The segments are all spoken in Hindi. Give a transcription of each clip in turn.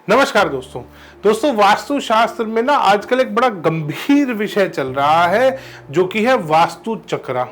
नमस्कार दोस्तों वास्तु शास्त्र में ना आजकल एक बड़ा गंभीर विषय चल रहा है जो कि है वास्तु चक्रा।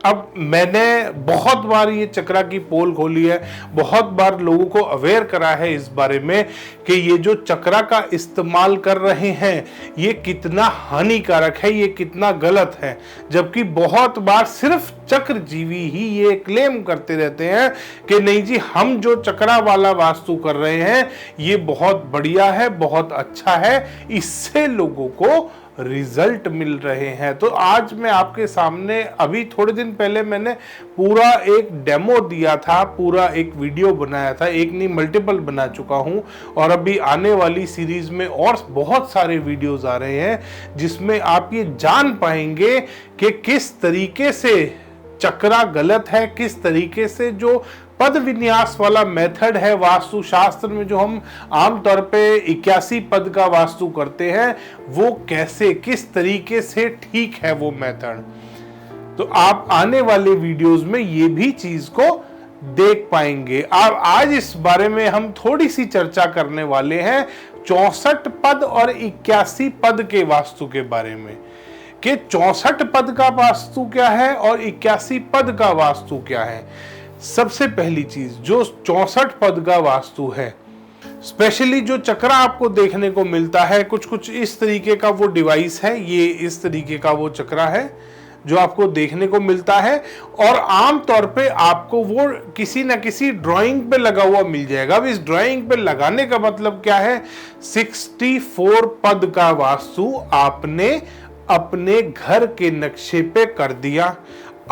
अब मैंने बहुत बार ये चक्रा की पोल खोली है, बहुत बार लोगों को अवेयर करा है इस बारे में कि ये जो चक्रा का इस्तेमाल कर रहे हैं ये कितना हानिकारक है, ये कितना गलत है। जबकि बहुत बार सिर्फ चक्रजीवी ही ये क्लेम करते रहते हैं कि नहीं जी, हम जो चक्रा वाला वास्तु कर रहे हैं ये बहुत बढ़िया है, बहुत अच्छा है, इससे लोगों को रिजल्ट मिल रहे हैं। तो आज मैं आपके सामने, अभी थोड़े दिन पहले मैंने पूरा एक डेमो दिया था, पूरा एक वीडियो बनाया था, एक नहीं मल्टीपल बना चुका हूं और अभी आने वाली सीरीज में और बहुत सारे वीडियोस आ रहे हैं जिसमें आप ये जान पाएंगे कि किस तरीके से चक्रा गलत है, किस तरीके से जो पद विन्यास वाला मेथड है वास्तु शास्त्र में, जो हम आमतौर पे 81 पद का वास्तु करते हैं, वो कैसे किस तरीके से ठीक है वो मेथड। तो आप आने वाले वीडियोस में ये भी चीज को देख पाएंगे। अब आज इस बारे में हम थोड़ी सी चर्चा करने वाले हैं 64 पद और 81 पद के वास्तु के बारे में, कि 64 पद का वास्तु क्या है और 81 पद का वास्तु क्या है। सबसे पहली चीज, जो 64 पद का वास्तु है, स्पेशली जो चक्रा आपको देखने को मिलता है, कुछ इस तरीके का वो डिवाइस है, ये इस तरीके का वो चक्रा है जो आपको देखने को मिलता है और आम तौर पे आपको वो किसी न किसी ड्राइंग पे लगा हुआ मिल जाएगा। अब इस ड्राइंग पे लगाने का मतलब क्या है, 64 पद का वास्तु आपने अपने घर के नक्शे पे कर दिया।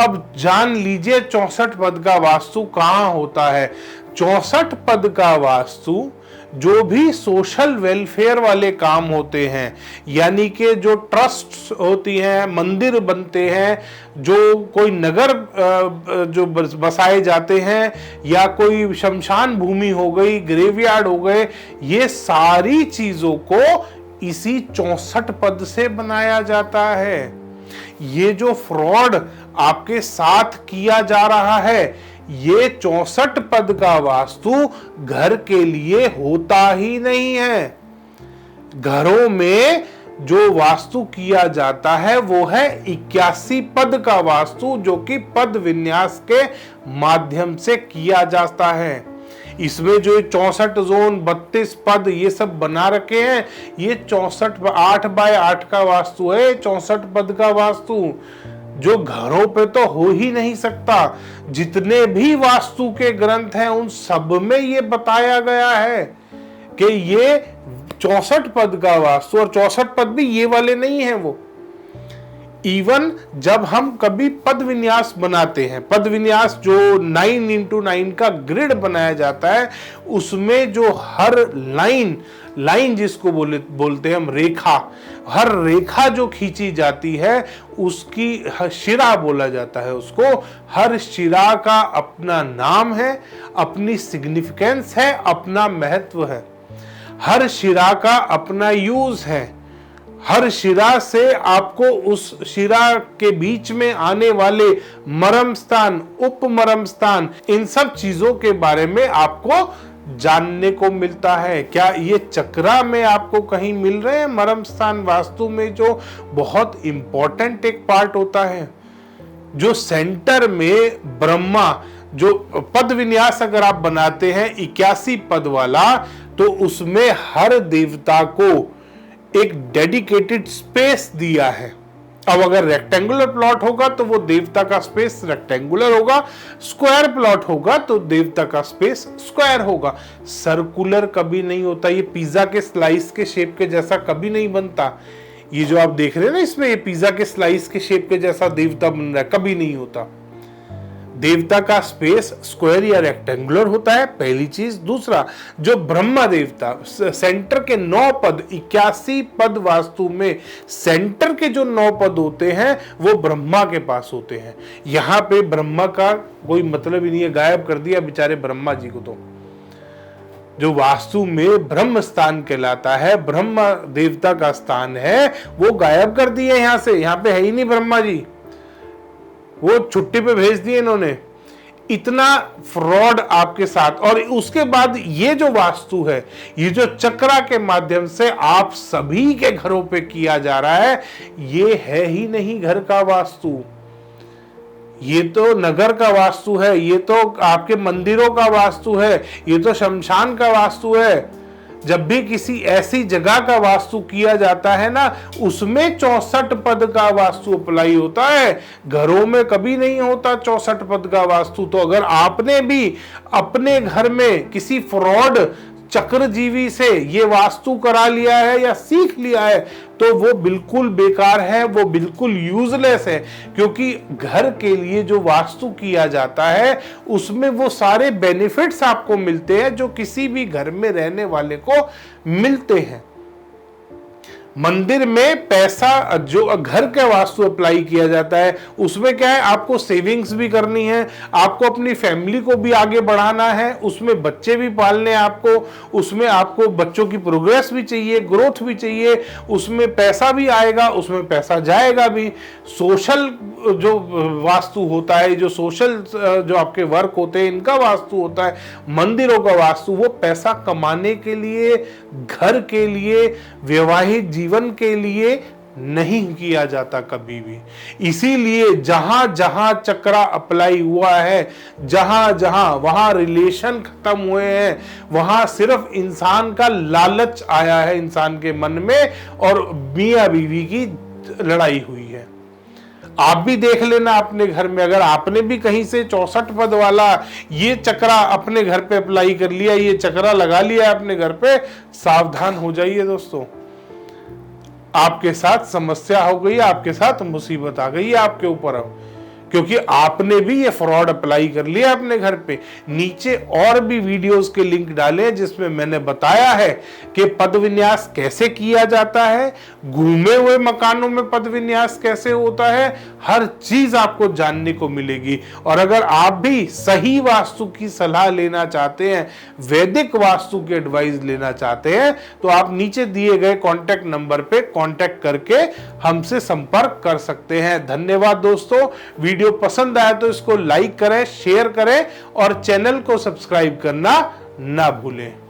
अब जान लीजिए 64 पद का वास्तु कहां होता है। 64 पद का वास्तु जो भी सोशल वेलफेयर वाले काम होते हैं, यानी कि जो ट्रस्ट होती हैं, मंदिर बनते हैं, जो कोई नगर जो बसाए जाते हैं, या कोई शमशान भूमि हो गई, ग्रेवयार्ड हो गए, ये सारी चीजों को इसी 64 पद से बनाया जाता है। ये जो फ्रॉड आपके साथ किया जा रहा है, ये 64 पद का वास्तु घर के लिए होता ही नहीं है। घरों में जो वास्तु किया जाता है वो है 81 पद का वास्तु, जो कि पद विन्यास के माध्यम से किया जाता है। इसमें जो 64 जोन, 32 पद ये सब बना रखे हैं, ये 64 8 बाय 8 का वास्तु है। 64 पद का वास्तु जो घरों पे तो हो ही नहीं सकता। जितने भी वास्तु के ग्रंथ हैं उन सब में ये बताया गया है कि ये 64 पद का वास्तु, और 64 पद भी ये वाले नहीं है वो। इवन जब हम कभी पद विन्यास बनाते हैं, पद विन्यास जो 9x9 का ग्रिड बनाया जाता है, उसमें जो हर लाइन जिसको बोलते हैं हम रेखा, हर रेखा जो खींची जाती है उसकी शिरा बोला जाता है उसको। हर शिरा का अपना नाम है, अपनी सिग्निफिकेंस है, अपना महत्व है। हर शिरा का अपना यूज है। हर शिरा से आपको उस शिरा के बीच में आने वाले मर्म स्थान, उपमर्म स्थान, इन सब चीजों के बारे में आपको जानने को मिलता है। क्या ये चक्रा में आपको कहीं मिल रहे हैं मर्म स्थान वास्तु में, जो बहुत इंपॉर्टेंट एक पार्ट होता है। जो सेंटर में ब्रह्मा, जो पद विन्यास अगर आप बनाते हैं 81 पद वाला, तो उसमें हर देवता को एक डेडिकेटेड स्पेस दिया है। अब अगर रेक्टेंगुलर प्लॉट होगा तो वो देवता का स्पेस रेक्टेंगुलर होगा, स्क्वायर प्लॉट होगा तो देवता का स्पेस स्क्वायर होगा। सर्कुलर कभी नहीं होता। ये पिज्जा के स्लाइस के शेप के जैसा कभी नहीं बनता। ये जो आप देख रहे हैं ना, इसमें ये पिज्जा के स्लाइस के शेप के जैसा देवता बन रहा है, कभी नहीं होता। देवता का स्पेस स्क्वायर या रेक्टेंगुलर होता है, पहली चीज। दूसरा, जो ब्रह्मा देवता सेंटर के 9 पद, 81 पद वास्तु में सेंटर के जो 9 पद होते हैं वो ब्रह्मा के पास होते हैं। यहां पे ब्रह्मा का कोई मतलब ही नहीं है, गायब कर दिया बेचारे ब्रह्मा जी को। तो जो वास्तु में ब्रह्म स्थान कहलाता है, ब्रह्मा देवता का स्थान है, वो गायब कर दिए यहां से। यहां पे है ही नहीं ब्रह्मा जी, वो छुट्टी पे भेज दिए इन्होंने। इतना फ्रॉड आपके साथ। और उसके बाद ये जो वास्तु है, ये जो चक्रा के माध्यम से आप सभी के घरों पे किया जा रहा है, ये है ही नहीं घर का वास्तु, ये तो नगर का वास्तु है, ये तो आपके मंदिरों का वास्तु है, ये तो शमशान का वास्तु है। जब भी किसी ऐसी जगह का वास्तु किया जाता है ना, उसमें 64 पद का वास्तु अप्लाई होता है, घरों में कभी नहीं होता 64 पद का वास्तु। तो अगर आपने भी अपने घर में किसी फ्रॉड चक्रजीवी से ये वास्तु करा लिया है या सीख लिया है, तो वो बिल्कुल बेकार है, वो बिल्कुल यूजलेस है। क्योंकि घर के लिए जो वास्तु किया जाता है उसमें वो सारे बेनिफिट्स आपको मिलते हैं जो किसी भी घर में रहने वाले को मिलते हैं। मंदिर में पैसा जो घर के वास्तु अप्लाई किया जाता है, उसमें क्या है, आपको सेविंग्स भी करनी है, आपको अपनी फैमिली को भी आगे बढ़ाना है, उसमें बच्चे भी पालने हैं आपको, उसमें आपको बच्चों की प्रोग्रेस भी चाहिए, ग्रोथ भी चाहिए, उसमें पैसा भी आएगा, उसमें पैसा जाएगा भी। सोशल जो वास्तु होता है, जो सोशल जो आपके वर्क होते हैं, इनका वास्तु होता है, मंदिरों का वास्तु, वो पैसा कमाने के लिए, घर के लिए, वैवाहिक जीवन के लिए नहीं किया जाता कभी भी। इसीलिए जहां जहां चक्रा अप्लाई हुआ है, जहां जहां वहां रिलेशन खत्म हुए हैं, वहां सिर्फ इंसान का लालच आया है इंसान के मन में, और मियां बीवी की लड़ाई हुई है। आप भी देख लेना अपने घर में, अगर आपने भी कहीं से 64 पद वाला ये चक्रा अपने घर पे अप्लाई कर लिया, ये चक्रा लगा लिया अपने घर पे, सावधान हो जाइए दोस्तों, आपके साथ समस्या हो गई, आपके साथ मुसीबत आ गई है आपके ऊपर अब, क्योंकि आपने भी ये फ्रॉड अप्लाई कर लिया अपने घर पे। नीचे और भी वीडियोस के लिंक डाले जिसमें मैंने बताया है कि पद विन्यास कैसे किया जाता है, घूमे हुए मकानों में पद विन्यास कैसे होता है, हर चीज आपको जानने को मिलेगी। और अगर आप भी सही वास्तु की सलाह लेना चाहते हैं, वैदिक वास्तु की एडवाइस लेना चाहते हैं, तो आप नीचे दिए गए कॉन्टैक्ट नंबर पे कॉन्टैक्ट करके हमसे संपर्क कर सकते हैं। धन्यवाद दोस्तों। वीडियो पसंद आया तो इसको लाइक करें, शेयर करें और चैनल को सब्सक्राइब करना ना भूलें।